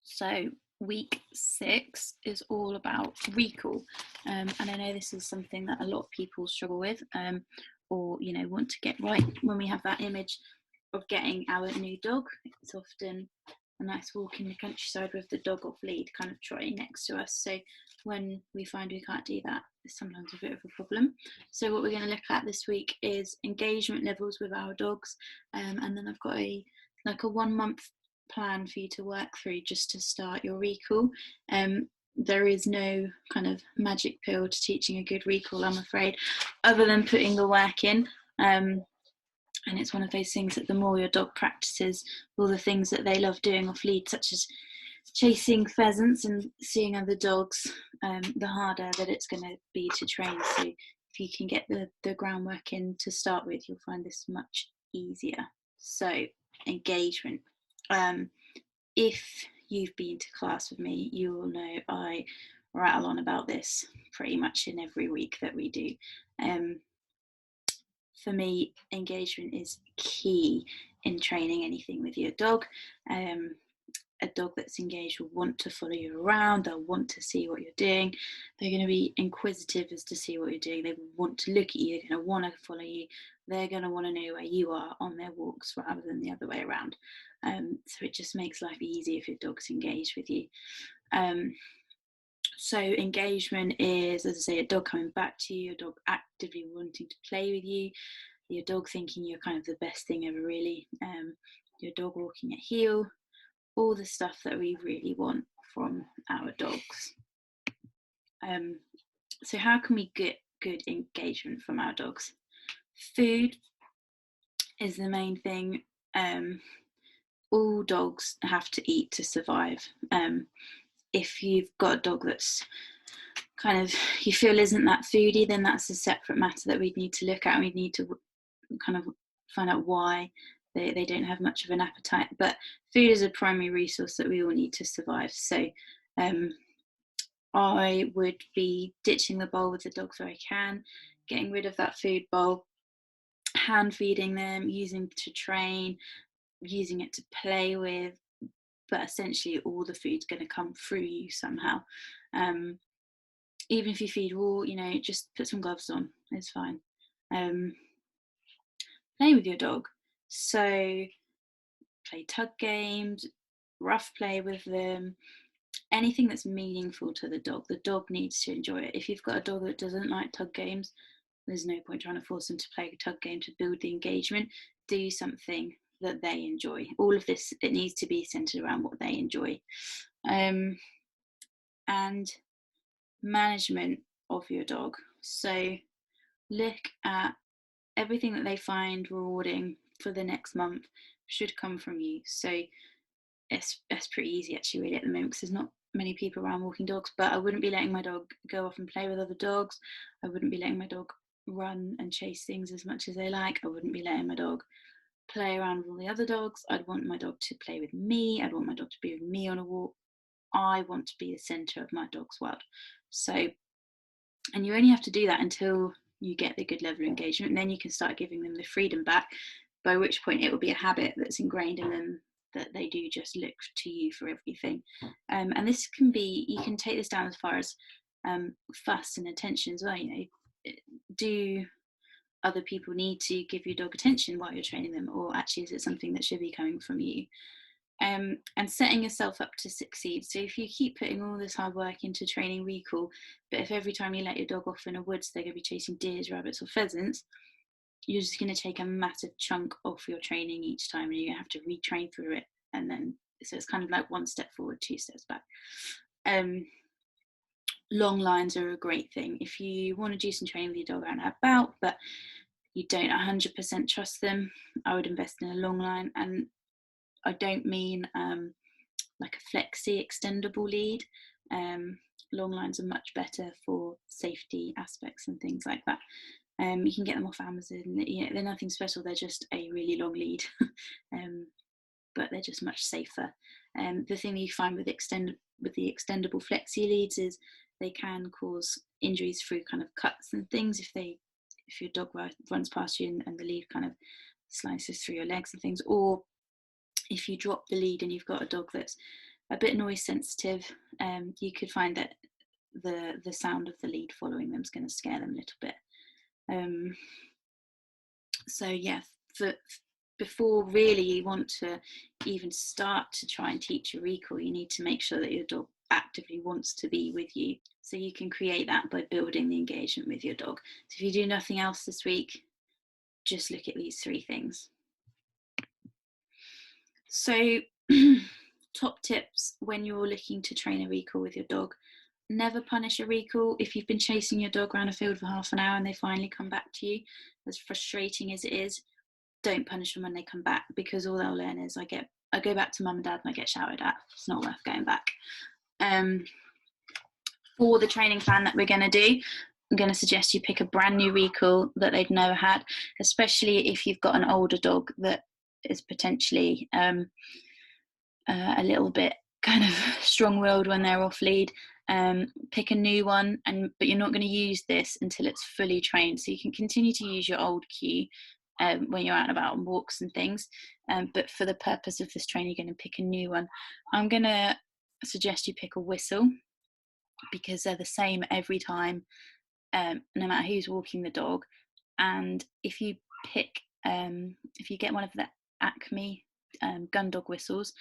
So week 6 is all about recall, and I know this is something that a lot of people struggle with, or want to get right when we have that image of getting our new dog. It's often a nice walk in the countryside with the dog off lead, kind of trotting next to us. So when we find we can't do that, it's sometimes a bit of a problem. So what we're going to look at this week is engagement levels with our dogs, and then I've got a 1 month plan for you to work through just to start your recall. There is no kind of magic pill to teaching a good recall, I'm afraid, other than putting the work in. And it's one of those things that the more your dog practices all the things that they love doing off lead, such as chasing pheasants and seeing other dogs, the harder that it's going to be to train. So if you can get the groundwork in to start with, you'll find this much easier. So engagement. If you've been to class with me, you will know I rattle on about this pretty much in every week that we do. For me, engagement is key in training anything with your dog. A dog that's engaged will want to follow you around. They'll want to see what you're doing. They're going to be inquisitive as to see what you're doing. They will want to look at you. They're going to want to follow you. They're going to want to know where you are on their walks rather than the other way around. So it just makes life easier if your dog's engaged with you. So engagement is, as I say, a dog coming back to you, a dog actively wanting to play with you, your dog thinking you're kind of the best thing ever, really, your dog walking at heel, all the stuff that we really want from our dogs. So how can we get good engagement from our dogs? Food is the main thing. All dogs have to eat to survive. If you've got a dog that's kind of you feel isn't that foodie, then that's a separate matter that we'd need to look at, and we'd need to kind of find out why they don't have much of an appetite. But food is a primary resource that we all need to survive. So I would be ditching the bowl with the dogs where I can, getting rid of that food bowl, hand feeding them, using to train, using it to play with, but essentially all the food's going to come through you somehow. Even if you feed raw, just put some gloves on, it's fine. Play with your dog. So play tug games, rough play with them, anything that's meaningful to the dog. The dog needs to enjoy it. If you've got a dog that doesn't like tug games, there's no point trying to force them to play a tug game to build the engagement. Do something that they enjoy. All of this, it needs to be centered around what they enjoy. And management of your dog. So look at everything that they find rewarding for the next month should come from you. So it's pretty easy actually really at the moment because there's not many people around walking dogs, but I wouldn't be letting my dog go off and play with other dogs. I wouldn't be letting my dog run and chase things as much as they like. I wouldn't be letting my dog play around with all the other dogs. I'd want my dog to play with me. I'd want my dog to be with me on a walk. I want to be the center of my dog's world. So, and you only have to do that until you get the good level of engagement, and then you can start giving them the freedom back, by which point it will be a habit that's ingrained in them that they do just look to you for everything. And this can be, you can take this down as far as fuss and attention as well. Do other people need to give your dog attention while you're training them, or actually is it something that should be coming from you? And setting yourself up to succeed. So if you keep putting all this hard work into training recall, but if every time you let your dog off in a woods they're going to be chasing deers, rabbits or pheasants, you're just going to take a massive chunk off your training each time, and you're going to have to retrain through it. And then so it's kind of like 1 step forward, 2 steps back. Long lines are a great thing if you want to do some training with your dog out and about, but you don't 100% trust them. I would invest in a long line, and I don't mean like a flexi extendable lead. Long lines are much better for safety aspects and things like that. You can get them off Amazon. They're nothing special. They're just a really long lead, but they're just much safer. The thing that you find with the extendable flexi leads is they can cause injuries through kind of cuts and things if your dog runs past you and the lead kind of slices through your legs and things, or if you drop the lead and you've got a dog that's a bit noise sensitive, you could find that the sound of the lead following them is going to scare them a little bit. So yeah, before really you want to even start to try and teach a recall, you need to make sure that your dog actively wants to be with you. So you can create that by building the engagement with your dog. So if you do nothing else this week, just look at these 3 things. So top tips when you're looking to train a recall with your dog: never punish a recall. If you've been chasing your dog around a field for half an hour and they finally come back to you, as frustrating as it is, don't punish them when they come back, because all they'll learn is I go back to mum and dad and I get shouted at. It's not worth going back. For the training plan that we're going to do, I'm going to suggest you pick a brand new recall that they've never had, especially if you've got an older dog that is potentially a little bit kind of strong-willed when they're off lead. Pick a new one, but you're not going to use this until it's fully trained. So you can continue to use your old cue when you're out and about on walks and things, but for the purpose of this training, you're going to pick a new one. I'm going to suggest you pick a whistle, because they're the same every time, no matter who's walking the dog. And if you get one of the Acme gun dog whistles,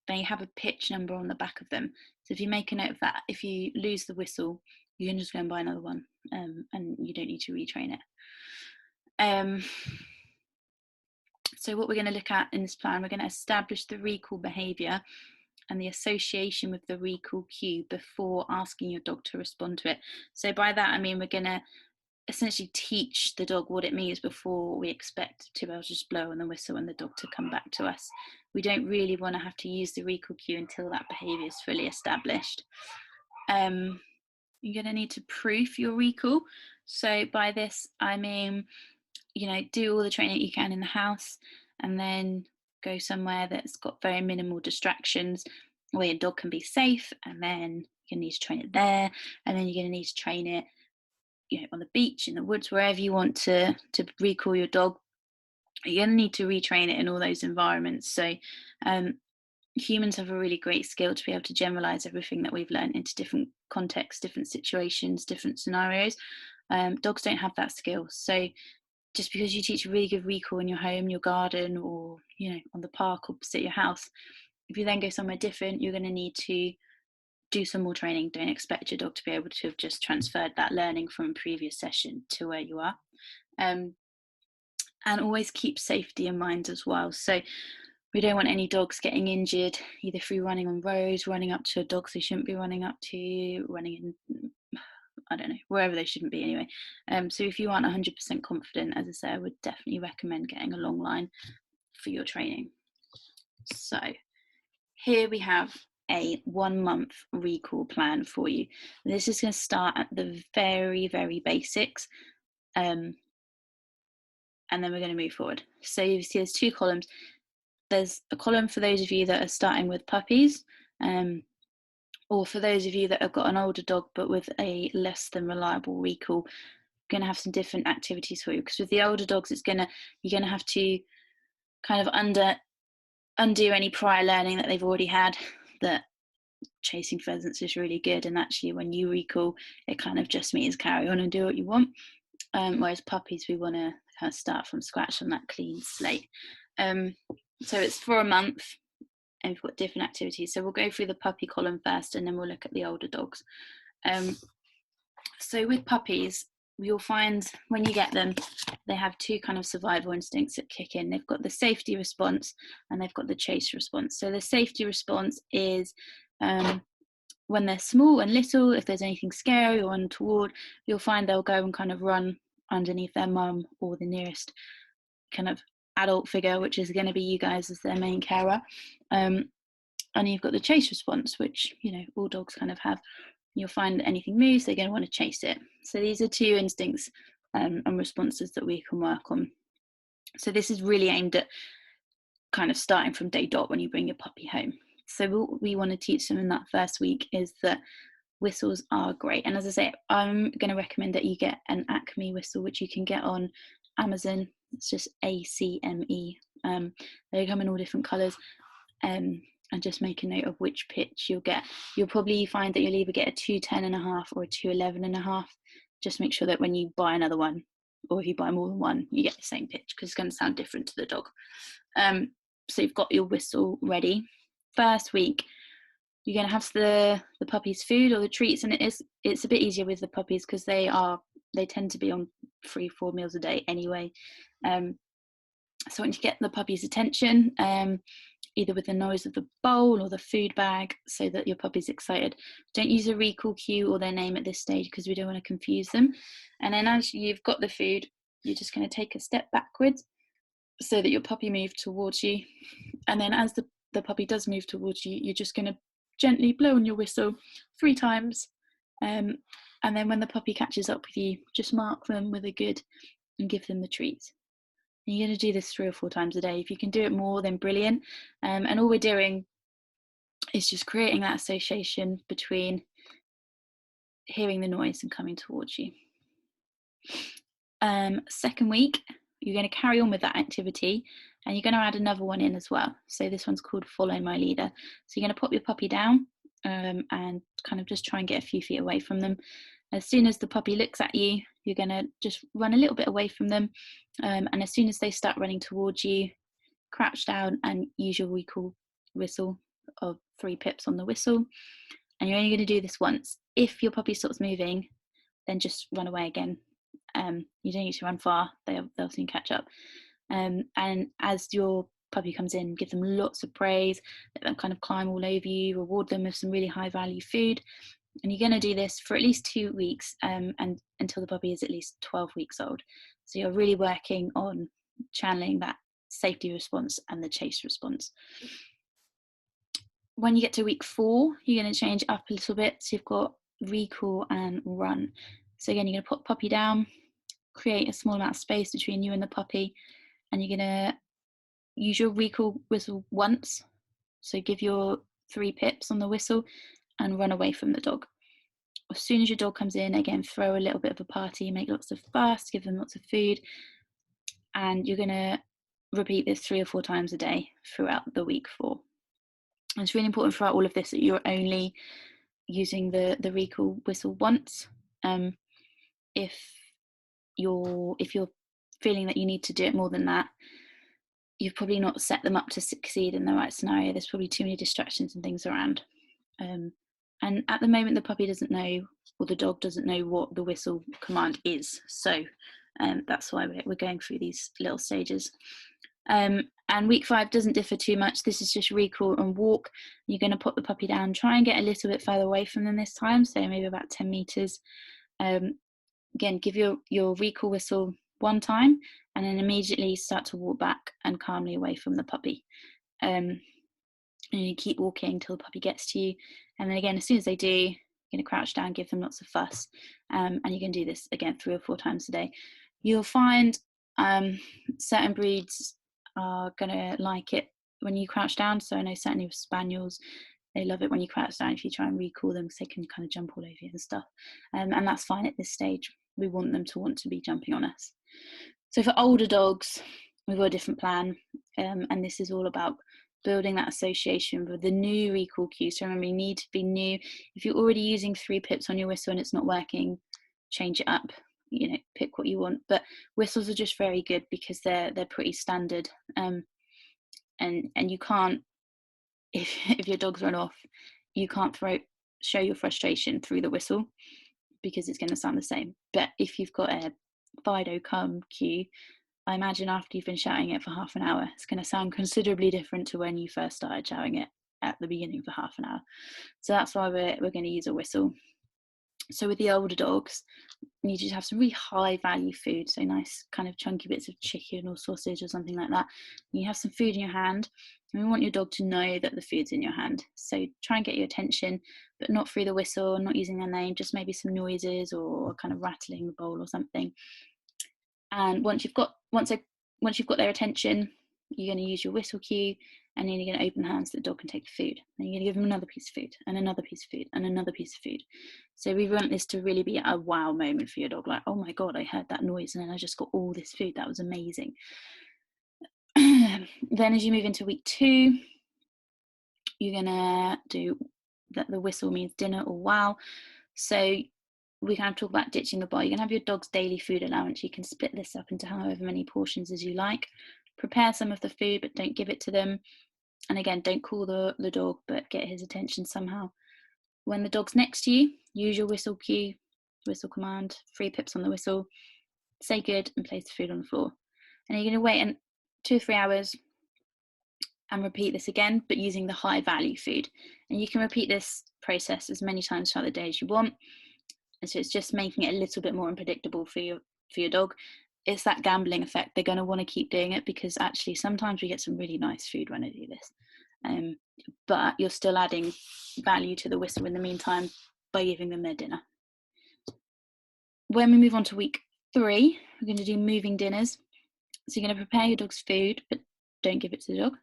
they have a pitch number on the back of them. So if you make a note of that, if you lose the whistle, you can just go and buy another one, and you don't need to retrain it. So what we're going to look at in this plan, we're going to establish the recall behaviour and the association with the recall cue before asking your dog to respond to it. So by that I mean we're going to essentially teach the dog what it means before we expect to be able to just blow on the whistle and the dog to come back to us. We don't really want to have to use the recall cue until that behaviour is fully established. You're going to need to proof your recall. So by this I mean, do all the training you can in the house, and then go somewhere that's got very minimal distractions where your dog can be safe, and then you need to train it there, and then you're going to need to train it on the beach, in the woods, wherever you want to recall your dog. You're going to need to retrain it in all those environments. So humans have a really great skill to be able to generalize everything that we've learned into different contexts, different situations, different scenarios. Dogs don't have that skill. So just because you teach a really good recall in your home, your garden, or on the park opposite your house, if you then go somewhere different, you're going to need to do some more training. Don't expect your dog to be able to have just transferred that learning from a previous session to where you are. And always keep safety in mind as well. So we don't want any dogs getting injured, either through running on roads, running up to dogs they shouldn't be running up to, running in, I don't know, wherever they shouldn't be anyway. So if you aren't 100% confident, as I say, I would definitely recommend getting a long line for your training. So here we have a 1 month recall plan for you. This is going to start at the very, very basics, and then we're going to move forward. So you see there's 2 columns. There's a column for those of you that are starting with puppies, or for those of you that have got an older dog but with a less than reliable recall. Going to have some different activities for you, because with the older dogs you're going to have to kind of undo any prior learning that they've already had, that chasing pheasants is really good, and actually when you recall it kind of just means carry on and do what you want, whereas puppies, we want to kind of start from scratch on that clean slate. So it's for a month and we've got different activities. So we'll go through the puppy column first, and then we'll look at the older dogs. So with puppies, you'll find when you get them, they have 2 kind of survival instincts that kick in. They've got the safety response and they've got the chase response. So the safety response is when they're small and little, if there's anything scary or untoward, you'll find they'll go and kind of run underneath their mum or the nearest kind of adult figure, which is going to be you guys as their main carer. And you've got the chase response, which all dogs kind of have. You'll find that anything moves, they're going to want to chase it. So these are 2 instincts and responses that we can work on. So this is really aimed at kind of starting from day dot when you bring your puppy home. So what we want to teach them in that first week is that whistles are great. And as I say, I'm going to recommend that you get an Acme whistle, which you can get on Amazon. It's just ACME. They come in all different colours. and just make a note of which pitch you'll get. You'll probably find that you'll either get a 210.5 or a 211.5. Just make sure that when you buy another one, or if you buy more than one, you get the same pitch, because it's going to sound different to the dog. So you've got your whistle ready. First week, you're going to have the puppies' food or the treats, and it's a bit easier with the puppies because they tend to be on 3-4 meals a day anyway. So once you get the puppy's attention, either with the noise of the bowl or the food bag, so that your puppy's excited. Don't use a recall cue or their name at this stage, because we don't want to confuse them. And then as you've got the food, you're just going to take a step backwards so that your puppy moves towards you. And then as the puppy does move towards you, you're just going to gently blow on your whistle 3 times. And then when the puppy catches up with you, just mark them with a good and give them the treats. And you're going to do this 3 or 4 times a day. If you can do it more, then brilliant. And all we're doing is just creating that association between hearing the noise and coming towards you. Second week, you're going to carry on with that activity, and you're going to add another one in as well. So this one's called Follow My Leader. So you're going to pop your puppy down and kind of just try and get a few feet away from them. As soon as the puppy looks at you, you're going to just run a little bit away from them. And as soon as they start running towards you, crouch down and use your recall whistle of 3 pips on the whistle. And you're only going to do this once. If your puppy stops moving, then just run away again. You don't need to run far, they'll soon catch up. And as your puppy comes in, give them lots of praise, let them kind of climb all over you, reward them with some really high value food. And you're going to do this for at least 2 weeks, and until the puppy is at least 12 weeks old. So you're really working on channeling that safety response and the chase response. When you get to week 4, you're going to change up a little bit. So you've got recall and run. So again, you're going to put puppy down, create a small amount of space between you and the puppy, and you're going to use your recall whistle once. So give your 3 pips on the whistle and run away from the dog. As soon as your dog comes in, again, throw a little bit of a party, make lots of fuss, give them lots of food, and you're going to repeat this 3 or 4 times a day throughout the week 4. And it's really important throughout all of this that you're only using the recall whistle once. If you're feeling that you need to do it more than that, you've probably not set them up to succeed in the right scenario. There's probably too many distractions and things around. And at the moment, the puppy doesn't know, or the dog doesn't know what the whistle command is. So that's why we're going through these little stages. And week 5 doesn't differ too much. This is just recall and walk. You're going to put the puppy down, try and get a little bit further away from them this time, so maybe about 10 meters. Again, give your recall whistle 1 time, and then immediately start to walk back and calmly away from the puppy. And you keep walking until the puppy gets to you. And then again, as soon as they do, you're going to crouch down, give them lots of fuss. And you can do this again 3 or 4 times a day. You'll find certain breeds are going to like it when you crouch down. So I know certainly with spaniels, they love it when you crouch down if you try and recall them, because they can kind of jump all over you and stuff. And that's fine at this stage. We want them to want to be jumping on us. So for older dogs, we've got a different plan. And this is all about building that association with the new recall cue. So remember, you need to be new. If you're already using 3 pips on your whistle and it's not working, change it up. Pick what you want. But whistles are just very good because they're pretty standard. And you can't, if your dogs run off, you can't show your frustration through the whistle, because it's going to sound the same. But if you've got a Fido come cue, I imagine after you've been shouting it for half an hour, it's going to sound considerably different to when you first started shouting it at the beginning for half an hour. So that's why we're going to use a whistle. So with the older dogs, you need to have some really high value food, so nice kind of chunky bits of chicken or sausage or something like that. And you have some food in your hand, and we want your dog to know that the food's in your hand. So try and get your attention, but not through the whistle, not using their name, just maybe some noises or kind of rattling the bowl or something. And once you've got their attention, you're going to use your whistle cue, and then you're going to open the hands so the dog can take the food. And you're going to give them another piece of food, and another piece of food, and another piece of food. So we want this to really be a wow moment for your dog, like, oh my God, I heard that noise and then I just got all this food. That was amazing. Then as you move into week 2, you're gonna do that. The whistle means dinner or wow. So we kind of talk about ditching the bar. You can have your dog's daily food allowance. You can split this up into however many portions as you like. Prepare some of the food, but don't give it to them. And again, don't call the dog, but get his attention somehow. When the dog's next to you, use your whistle cue, whistle command, 3 pips on the whistle, say good, and place the food on the floor. And you're going to wait 2 or 3 hours and repeat this again, but using the high value food. And you can repeat this process as many times throughout the day as you want. And so it's just making it a little bit more unpredictable for your dog. It's that gambling effect. They're going to want to keep doing it because actually sometimes we get some really nice food when I do this. But you're still adding value to the whistle in the meantime by giving them their dinner. When we move on to week 3, we're going to do moving dinners. So you're going to prepare your dog's food, but don't give it to the dog.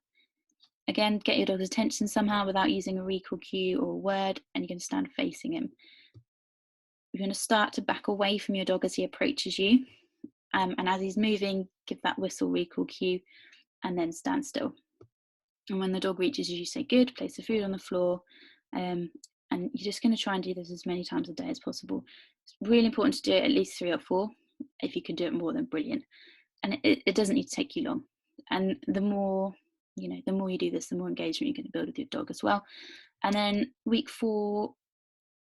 Again, get your dog's attention somehow without using a recall cue or a word, and you're going to stand facing him. You're going to start to back away from your dog as he approaches you. And as he's moving, give that whistle recall cue and then stand still. And when the dog reaches you, say good, place the food on the floor. And you're just going to try and do this as many times a day as possible. It's really important to do it at least 3 or 4. If you can do it more, then brilliant. And it doesn't need to take you long. And the more you do this, the more engagement you're going to build with your dog as well. And then week 4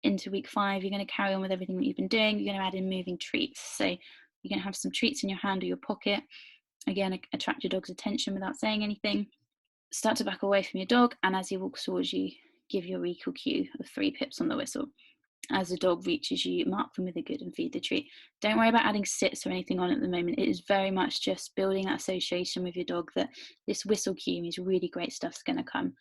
into week 5, you're going to carry on with everything that you've been doing. You're going to add in moving treats. So you're going to have some treats in your hand or your pocket. Again, attract your dog's attention without saying anything. Start to back away from your dog, and as he walks towards you, give your recall cue of 3 pips on the whistle. As the dog reaches you, mark them with a good and feed the treat. Don't worry about adding sits or anything on at the moment. It is very much just building that association with your dog that this whistle cue means really great stuff's going to come.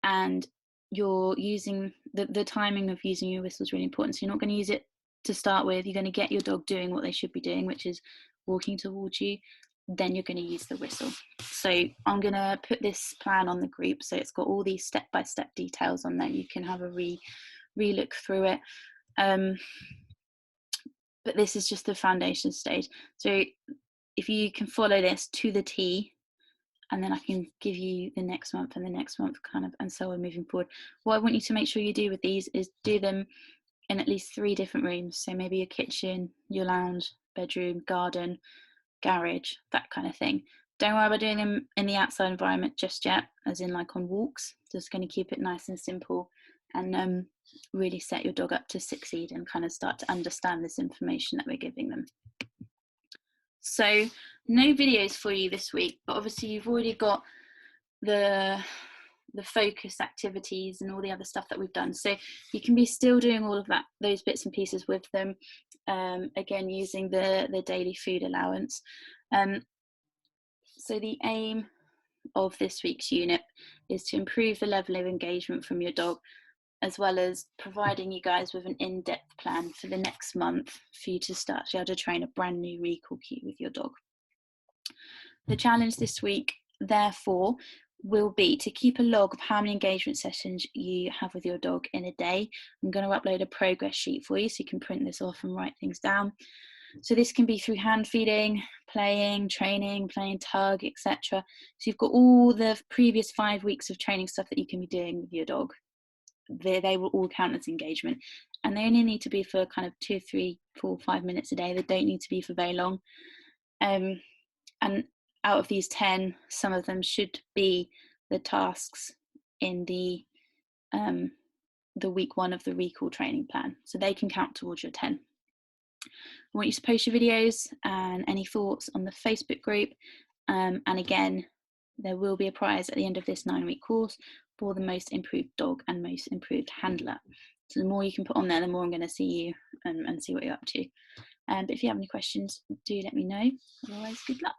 And you're using the timing of using your whistle is really important. So you're not going to use it to start with. You're going to get your dog doing what they should be doing, which is walking towards you. Then you're going to use the whistle. So I'm going to put this plan on the group, so it's got all these step-by-step details on there. You can have a re-look through it. But this is just the foundation stage. So if you can follow this to the T, and then I can give you the next month and the next month kind of, and so on moving forward. What I want you to make sure you do with these is do them in at least 3 different rooms. So maybe your kitchen, your lounge, bedroom, garden, garage, that kind of thing. Don't worry about doing them in the outside environment just yet, as in like on walks. Just going to keep it nice and simple and really set your dog up to succeed and kind of start to understand this information that we're giving them. So no videos for you this week, but obviously you've already got the focus activities and all the other stuff that we've done, so you can be still doing all of those bits and pieces with them, again using the daily food allowance. So the aim of this week's unit is to improve the level of engagement from your dog, as well as providing you guys with an in-depth plan for the next month for you to start to be able to train a brand new recall cue with your dog. The challenge this week, therefore, will be to keep a log of how many engagement sessions you have with your dog in a day. I'm going to upload a progress sheet for you so you can print this off and write things down. So this can be through hand feeding, playing, training, playing tug, etc. So you've got all the previous 5 weeks of training stuff that you can be doing with your dog. They will all count as engagement, and they only need to be for kind of 2, 3, 4, 5 minutes a day. They don't need to be for very long. And out of these 10, some of them should be the tasks in the week 1 of the recall training plan, so they can count towards your 10. I want you to post your videos and any thoughts on the Facebook group, and again, there will be a prize at the end of this 9-week course for the most improved dog and most improved handler. So the more you can put on there, the more I'm going to see you and see what you're up to. But if you have any questions, do let me know. Otherwise, good luck.